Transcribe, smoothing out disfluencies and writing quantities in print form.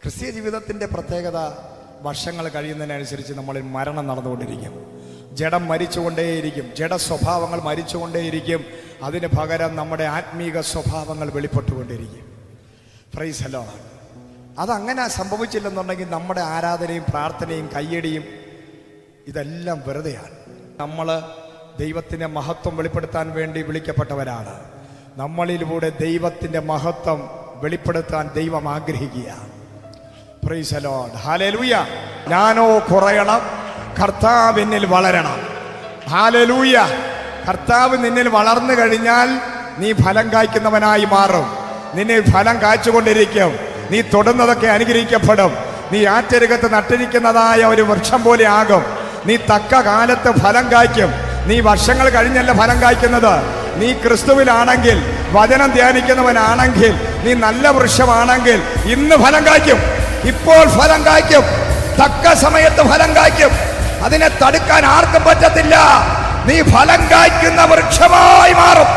ക്രിസ്തീയ ജീവിതത്തിൻ്റെ പ്രത്യേകത, വർഷങ്ങൾ കഴിയുന്നതിനനുസരിച്ച് നമ്മളിൽ മരണം നടന്നുകൊണ്ടിരിക്കും. ജഡം മരിച്ചുകൊണ്ടേയിരിക്കും, ജഡ സ്വഭാവങ്ങൾ മരിച്ചുകൊണ്ടേയിരിക്കും. അതിന് പകരം നമ്മുടെ ആത്മീക സ്വഭാവങ്ങൾ വെളിപ്പെട്ടുകൊണ്ടിരിക്കും. Praise the Lord. അതങ്ങനെ സംഭവിച്ചില്ലെന്നുണ്ടെങ്കിൽ നമ്മുടെ ആരാധനയും പ്രാർത്ഥനയും കയ്യടിയും ഇതെല്ലാം വെറുതെയാണ്. നമ്മൾ ദൈവത്തിൻ്റെ മഹത്വം വെളിപ്പെടുത്താൻ വേണ്ടി വിളിക്കപ്പെട്ടവരാണ്. നമ്മളിലൂടെ ദൈവത്തിൻ്റെ മഹത്വം വെളിപ്പെടുത്താൻ ദൈവം ആഗ്രഹിക്കുകയാണ്. Praise the Lord. ഹല്ലേലൂയ. ഞാനോ കുറയണം, കർത്താവ് എന്നിൽ വളരണം. ഹല്ലേലൂയ. കർത്താവ് നിന്നിൽ വളർന്നു കഴിഞ്ഞാൽ നീ ഫലം കായ്ക്കുന്നവനായി മാറും. നിന്നെ ഫലം കായ്ച്ചുകൊണ്ടിരിക്കും. നീ തൊടുന്നതൊക്കെ അനുഗ്രഹിക്കപ്പെടും. നീ ആറ്റരുകത്ത് നട്ടിരിക്കുന്നതായ ഒരു വൃക്ഷം പോലെ ആകും. നീ തക്ക കാലത്ത് ഫലം കായ്ക്കും. നീ വർഷങ്ങൾ കഴിഞ്ഞല്ല ഫലം കായ്ക്കുന്നത്. നീ ക്രിസ്തുവിലാണെങ്കിൽ, വചനം ധ്യാനിക്കുന്നവനാണെങ്കിൽ, നീ നല്ല വൃക്ഷമാണെങ്കിൽ ഇന്ന് ഫലം കായ്ക്കും. ഇപ്പോൾ ഫലം കായ്ക്കും. തക്ക സമയത്ത് ഫലം കായ്ക്കും. അതിനെ തടുക്കാൻ ആർക്കും പറ്റത്തില്ല. നീ ഫലം കായ്ക്കുന്ന വൃക്ഷമായി മാറും.